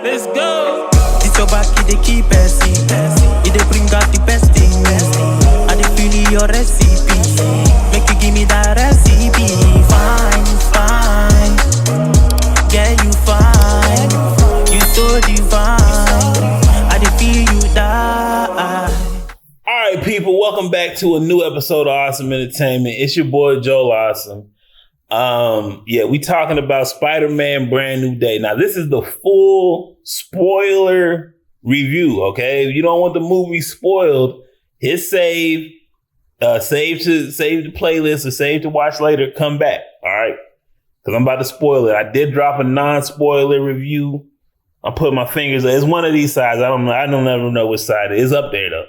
Let's go. It's your back, it dey keep passing. It dey bring out the best in me. I dey feel your recipe. Make you give me that recipe. Fine, fine. Yeah, you fine. You so divine. I dey feel you die. All right, people, welcome back to a new episode of Awesome Entertainment. It's your boy Joel Awesome. We talking about Spider-Man Brand New Day. Now, this is the full spoiler review, okay? If you don't want the movie spoiled, hit save the playlist or save to watch later, come back, all right? Because I'm about to spoil it. I did drop a non-spoiler review. I'm putting my fingers, it's one of these sides. I don't ever know which side it is. Up there, though.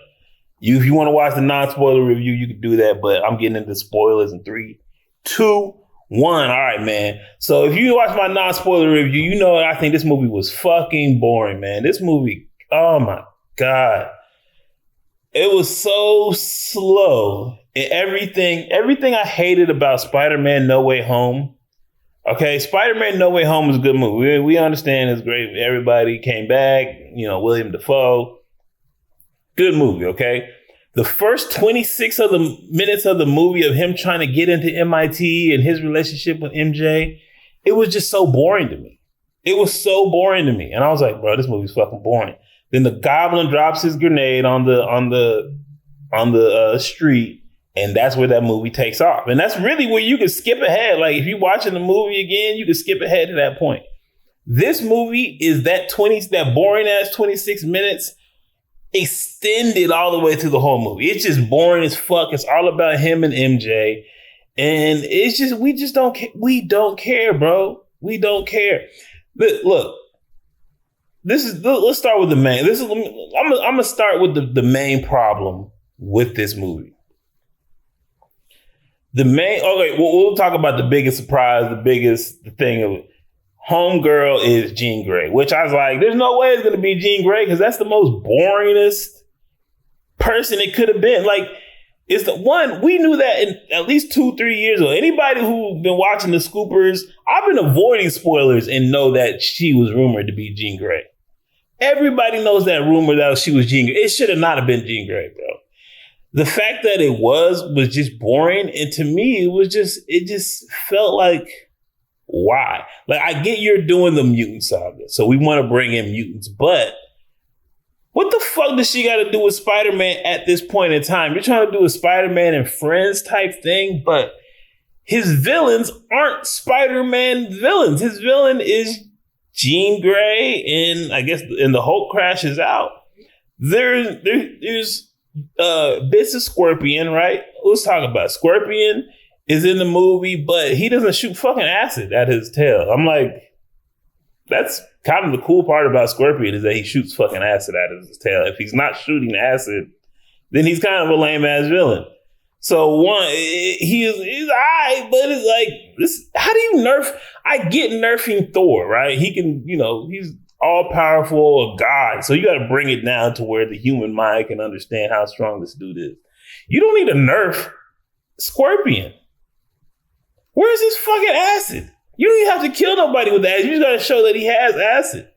If you want to watch the non-spoiler review, you can do that, but I'm getting into spoilers in 3, 2, 1. All right, man. So if you watch my non-spoiler review, you know I think this movie was fucking boring, man. This movie, oh my God. It was so slow. And everything I hated about Spider-Man No Way Home. Okay, Spider-Man No Way Home is a good movie. We understand it's great. Everybody came back, William Dafoe. Good movie, okay? The first 26 of the minutes of the movie of him trying to get into MIT and his relationship with MJ, it was just so boring to me. It was so boring to me. And I was like, bro, this movie's fucking boring. Then the Goblin drops his grenade on the street, and that's where that movie takes off. And that's really where you can skip ahead. Like, if you're watching the movie again, you can skip ahead to that point. This movie is that boring ass 26 minutes extended all the way through the whole movie. It's just boring as fuck. It's all about him and MJ. And it's just, we don't care, bro. We don't care. But look, let's start with the main. I'm going to start with the main problem with this movie. We'll talk about the biggest surprise, the thing of it. Homegirl is Jean Grey, which I was like, there's no way it's going to be Jean Grey because that's the most boringest person it could have been. Like, it's the one, we knew that in at least 2-3 years ago. Anybody who's been watching the Scoopers, I've been avoiding spoilers and know that she was rumored to be Jean Grey. Everybody knows that rumor that she was Jean Grey. It should have not have been Jean Grey, bro. The fact that it was just boring. And to me, it just felt like, why? Like, I get you're doing the mutant saga, so we want to bring in mutants, but what the fuck does she got to do with Spider-Man at this point in time? You're trying to do a Spider-Man and Friends type thing, but his villains aren't Spider-Man villains. His villain is Jean Grey, and I guess the Hulk crashes out. There's bits of Scorpion, right? Let's talk about it. Scorpion is in the movie, but he doesn't shoot fucking acid at his tail. I'm like, that's kind of the cool part about Scorpion is that he shoots fucking acid out of his tail. If he's not shooting acid, then he's kind of a lame ass villain. So he's alright, but it's like, this. How do you nerf? I get nerfing Thor, right? He can, he's all powerful, a god. So you got to bring it down to where the human mind can understand how strong this dude is. You don't need to nerf Scorpion. Where's his fucking acid? You don't even have to kill nobody with acid. You just gotta show that he has acid.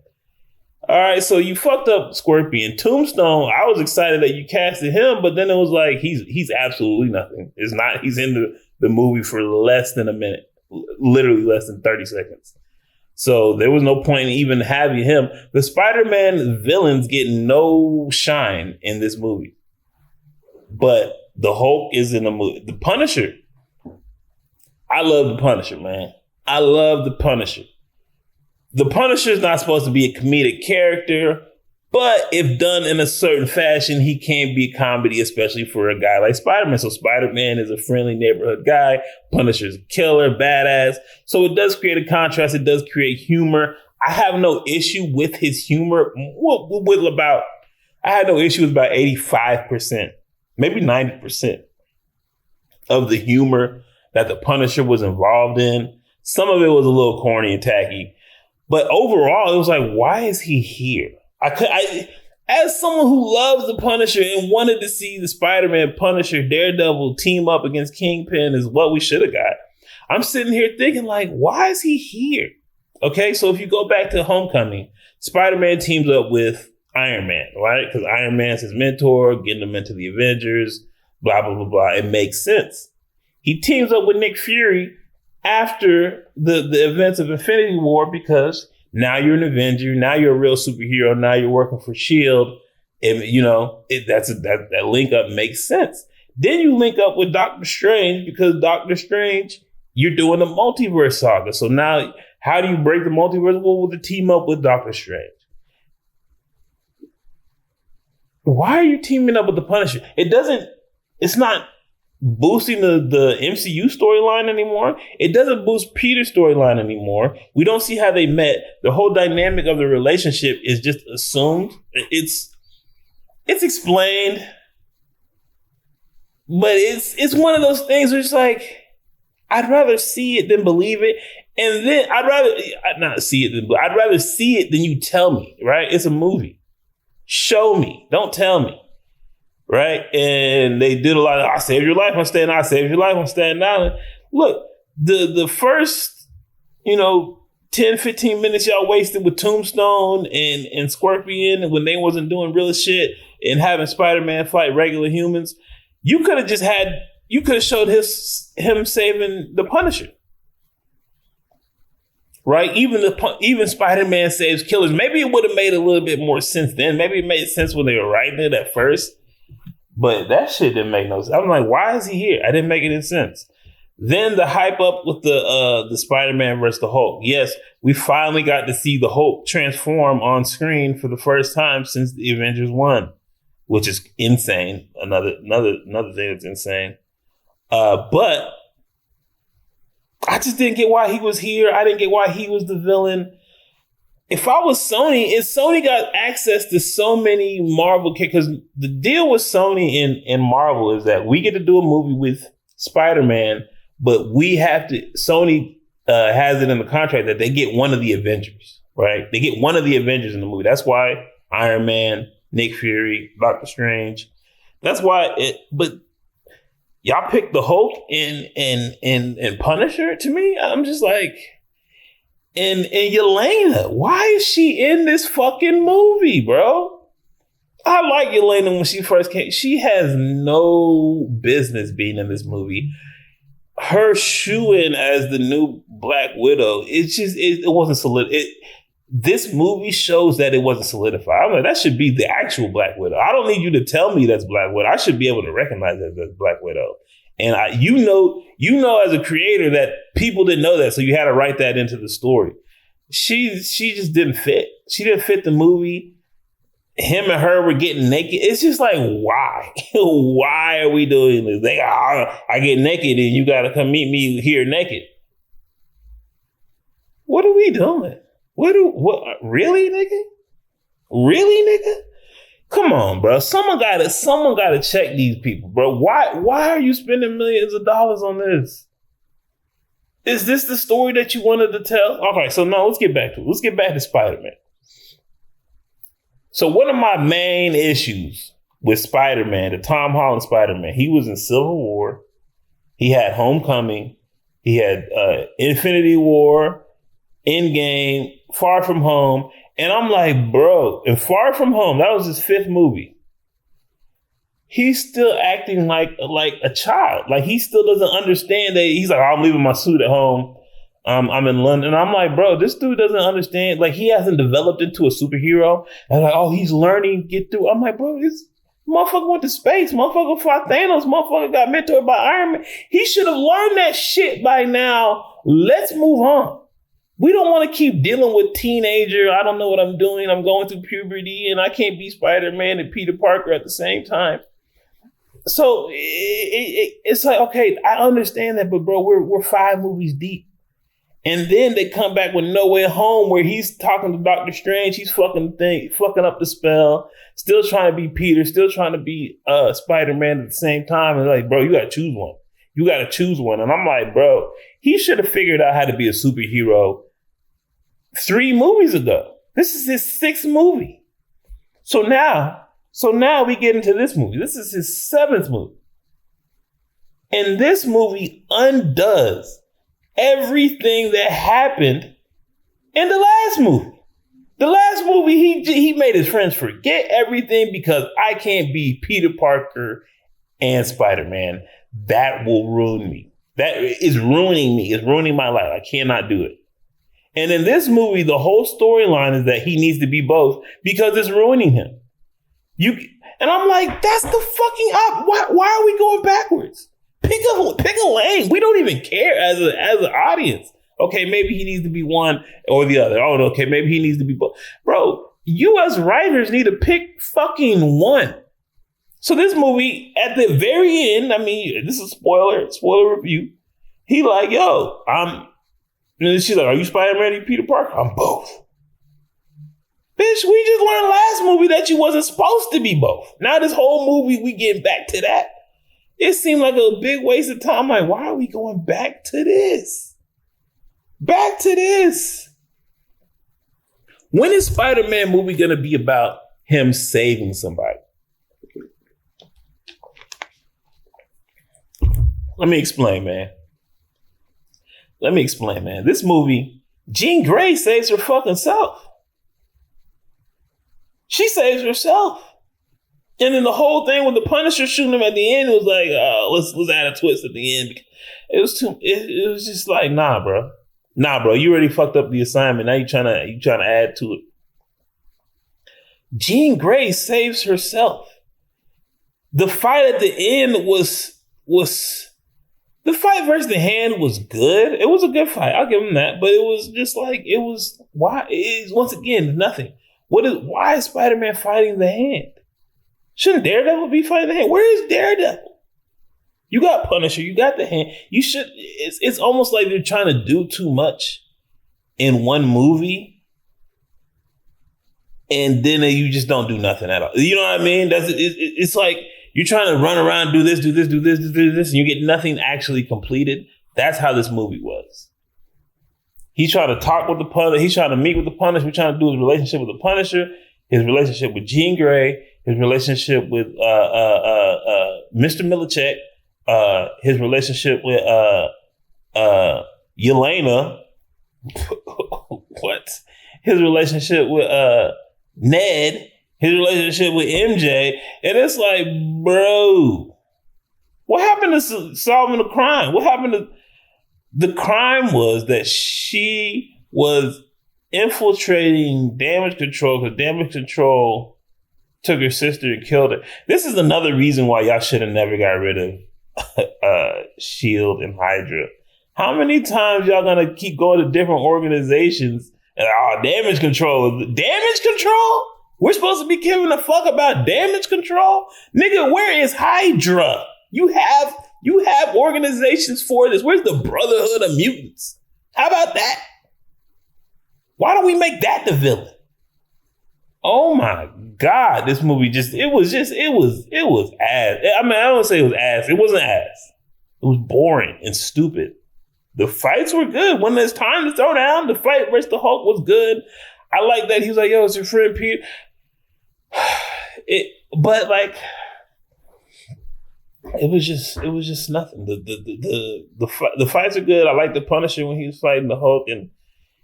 All right, so you fucked up Scorpion. Tombstone, I was excited that you casted him, but then it was like, he's absolutely nothing. It's not, he's in the movie for less than a minute. Literally less than 30 seconds. So there was no point in even having him. The Spider-Man villains get no shine in this movie. But the Hulk is in the movie. The Punisher. I love the Punisher, man. I love the Punisher. The Punisher is not supposed to be a comedic character, but if done in a certain fashion, he can be comedy, especially for a guy like Spider-Man. So Spider-Man is a friendly neighborhood guy. Punisher's a killer, badass. So it does create a contrast. It does create humor. I have no issue with his humor. I had no issue with about 85%, maybe 90% of the humor that the Punisher was involved in. Some of it was a little corny and tacky, but overall, it was like, why is he here? As someone who loves the Punisher and wanted to see the Spider-Man, Punisher, Daredevil team up against Kingpin is what we should have got. I'm sitting here thinking like, why is he here? Okay, so if you go back to Homecoming, Spider-Man teams up with Iron Man, right? Because Iron Man's his mentor, getting him into the Avengers, blah, blah, blah, blah. It makes sense. He teams up with Nick Fury after the events of Infinity War because now you're an Avenger, now you're a real superhero, now you're working for S.H.I.E.L.D., and, you know, that link up makes sense. Then you link up with Doctor Strange because Doctor Strange, you're doing the multiverse saga. So now, how do you break the multiverse? Well, with the team up with Doctor Strange. Why are you teaming up with the Punisher? It's not boosting the MCU storyline anymore. It doesn't boost Peter's storyline anymore. We don't see how they met. The whole dynamic of the relationship is just assumed. It's explained, but it's one of those things where it's like, I'd rather see it than believe it. And then I'd rather see it than you tell me, right? It's a movie. Show me. Don't tell me. Right? And they did a lot of, I saved your life on Staten Island. I saved your life on Staten Island. Look, the first, 10, 15 minutes y'all wasted with Tombstone and Scorpion when they wasn't doing real shit and having Spider-Man fight regular humans, you could have showed him saving the Punisher. Right? Even Spider-Man saves killers. Maybe it would have made a little bit more sense then. Maybe it made sense when they were writing it at first. But that shit didn't make no sense. I'm like, why is he here? I didn't make any sense. Then the hype up with the Spider-Man versus the Hulk. Yes, we finally got to see the Hulk transform on screen for the first time since the Avengers 1, which is insane. Another thing that's insane. But I just didn't get why he was here. I didn't get why he was the villain. If I was Sony, Sony got access to so many Marvel because the deal with Sony and Marvel is that we get to do a movie with Spider-Man, but Sony has it in the contract that they get one of the Avengers, right? They get one of the Avengers in the movie. That's why Iron Man, Nick Fury, Doctor Strange. That's why but y'all picked the Hulk and Punisher to me. I'm just like, and Yelena, why is she in this fucking movie, bro? I like Yelena when she first came. She has no business being in this movie. Her shoo-in as the new Black Widow, it wasn't solid. This movie shows that it wasn't solidified. I'm like, that should be the actual Black Widow. I don't need you to tell me that's Black Widow. I should be able to recognize that as Black Widow. And you know as a creator that people didn't know that, so you had to write that into the story. She just didn't fit. She didn't fit the movie. Him and her were getting naked. It's just like, why? Why are we doing this? I get naked and you got to come meet me here naked. What are we doing? Really, nigga? Really, nigga? Come on, bro. Someone gotta check these people, bro. Why are you spending millions of dollars on this? Is this the story that you wanted to tell? Okay, so no, let's get back to it. Let's get back to Spider-Man. So one of my main issues with Spider-Man, the Tom Holland Spider-Man, he was in Civil War. He had Homecoming. He had Infinity War, Endgame, Far From Home. And I'm like, bro, in Far From Home, that was his 5th movie. He's still acting like a child. Like he still doesn't understand that. He's like, I'm leaving my suit at home. I'm in London. I'm like, bro, this dude doesn't understand. Like he hasn't developed into a superhero. And like, oh, he's learning, get through. I'm like, bro, this motherfucker went to space. Motherfucker fought Thanos. Motherfucker got mentored by Iron Man. He should have learned that shit by now. Let's move on. We don't want to keep dealing with teenager. I don't know what I'm doing. I'm going through puberty and I can't be Spider-Man and Peter Parker at the same time. So it's like, okay, I understand that, but bro, we're 5 movies deep. And then they come back with No Way Home where he's talking to Doctor Strange. He's fucking up the spell, still trying to be Peter, still trying to be Spider-Man at the same time. And like, bro, you got to choose one. You got to choose one. And I'm like, bro, he should have figured out how to be a superhero 3 movies ago. This is his 6th movie. So now we get into this movie. This is his 7th movie. And this movie undoes everything that happened In the last movie, he made his friends forget everything because I can't be Peter Parker and Spider-Man. That will ruin me. That is ruining me. It's ruining my life. I cannot do it. And in this movie, the whole storyline is that he needs to be both because it's ruining him. And I'm like, that's the fucking up. Why are we going backwards? Pick a lane. We don't even care as an audience. Okay, maybe he needs to be one or the other. Oh, okay, maybe he needs to be both. Bro, you as writers need to pick fucking one. So this movie, at the very end, I mean, this is spoiler review. He like, yo, and she's like, are you Spider-Man or you Peter Parker? I'm both. Bitch, we just learned last movie that you wasn't supposed to be both. Now this whole movie, we getting back to that. It seemed like a big waste of time. Like, why are we going back to this? Back to this. When is Spider-Man movie going to be about him saving somebody? Let me explain, man. This movie, Jean Grey saves her fucking self. She saves herself. And then the whole thing with the Punisher shooting him at the end was like, let's add a twist at the end. It was just like, nah, bro. You already fucked up the assignment. Now you trying to add to it. Jean Grey saves herself. The fight at the end was the fight versus the Hand was good. It was a good fight. I'll give him that. But it was just like, once again, nothing. Why is Spider-Man fighting the Hand? Shouldn't Daredevil be fighting the Hand? Where is Daredevil? You got Punisher, you got the Hand. It's almost like they're trying to do too much in one movie. And then you just don't do nothing at all. You know what I mean? It's like you're trying to run around, do this, and you get nothing actually completed. That's how this movie was. He's trying to talk with the Punisher. He's trying to meet with the Punisher. We're trying to do his relationship with the Punisher, his relationship with Jean Grey, his relationship with Mr. Millicek, his relationship with Yelena. What? His relationship with Ned, his relationship with MJ. And it's like, bro, what happened to solving the crime? What happened to the crime was that she was infiltrating Damage Control because Damage Control took her sister and killed her. This is another reason why y'all should have never got rid of S.H.I.E.L.D. and Hydra. How many times y'all gonna keep going to different organizations and Damage Control? Damage Control? We're supposed to be giving a fuck about Damage Control? Nigga, where is Hydra? You have organizations for this. Where's the Brotherhood of Mutants? How about that? Why don't we make that the villain? Oh my God, this movie it was ass. I mean, I don't say it was ass. It wasn't ass. It was boring and stupid. The fights were good. When there's time to throw down, the fight versus the Hulk was good. I like that. He was like, yo, it's your friend Peter. But like, it was just nothing. The fights are good. I like the Punisher when he was fighting the Hulk and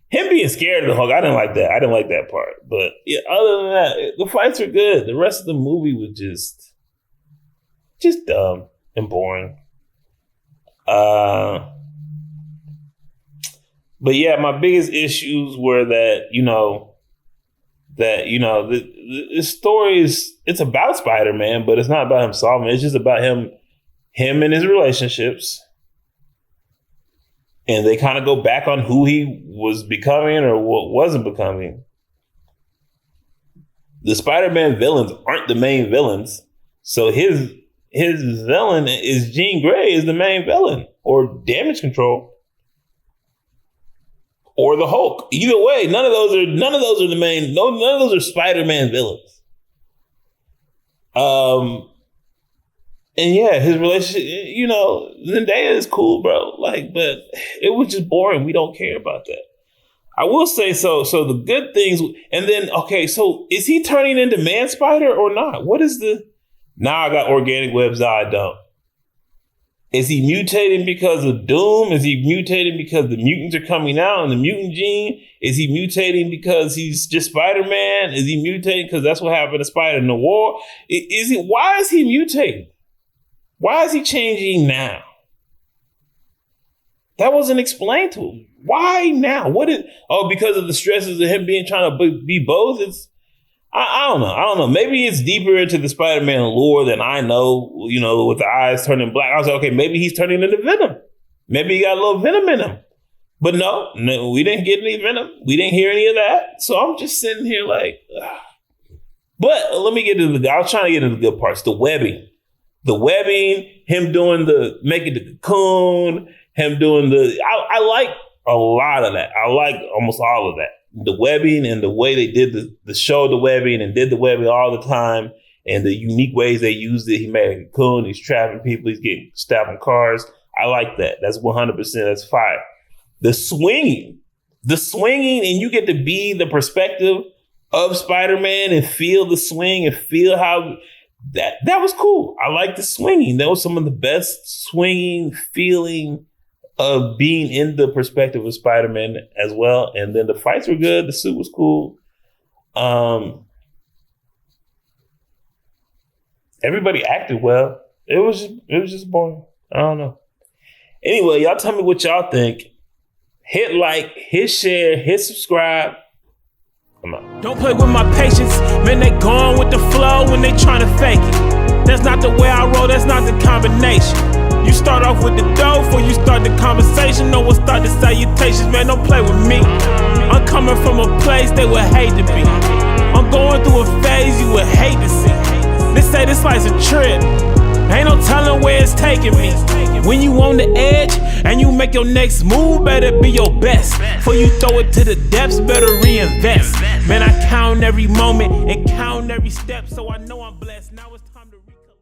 him being scared of the Hulk. I didn't like that. I didn't like that part. But yeah, other than that, the fights are good. The rest of the movie was just dumb and boring. But yeah, my biggest issues were that, the story it's about Spider-Man, but it's not about him solving it. It's just about him and his relationships. And they kind of go back on who he was becoming or what wasn't becoming. The Spider-Man villains aren't the main villains. So his villain is Jean Grey is the main villain, or Damage Control, or the Hulk. Either way, none of those are the main. None of those are Spider-Man villains. And yeah, his relationship, Zendaya is cool, bro. Like, but it was just boring. We don't care about that. I will say so the good things, and then, okay, so is he turning into Man Spider or not? What is I got organic webs, I don't. Is he mutating because of Doom? Is he mutating because the mutants are coming out and the mutant gene? Is he mutating because he's just Spider-Man? Is he mutating because that's what happened to Spider in the war? Why is he mutating? Why is he changing now? That wasn't explained to him. Why now? Because of the stresses of him trying to be both? I don't know. Maybe it's deeper into the Spider-Man lore than I know, with the eyes turning black. I was like, okay, maybe he's turning into Venom. Maybe he got a little Venom in him. But no, we didn't get any Venom. We didn't hear any of that. So I'm just sitting here like, ugh. But let me I was trying to get into the good parts. The webbing, him making the cocoon, him doing I like a lot of that. I like almost all of that. The webbing and the way they did the show, the webbing and did the webbing all the time and the unique ways they used it. He made a cocoon, he's trapping people, he's getting stabbing cars. I like that. That's 100%. That's fire. The swinging and you get to be the perspective of Spider-Man and feel the swing and feel how that was cool. I like the swinging. That was some of the best swinging feeling of being in the perspective of Spider-Man as well. And then the fights were good. The suit was cool. Everybody acted well. It was just boring. I don't know. Anyway, y'all tell me what y'all think. Hit like, hit share, hit subscribe. Come on. Don't play with my patience. Man, they gone with the flow when they trying to fake it. That's not the way I roll. That's not the combination. You start off with the dough before you start the conversation. No one start the salutations, man, don't play with me. I'm coming from a place they would hate to be. I'm going through a phase you would hate to see. They say this life's a trip. Ain't no telling where it's taking me. When you on the edge and you make your next move, better be your best. Before you throw it to the depths, better reinvest. Man, I count every moment and count every step, so I know I'm blessed. Now it's time to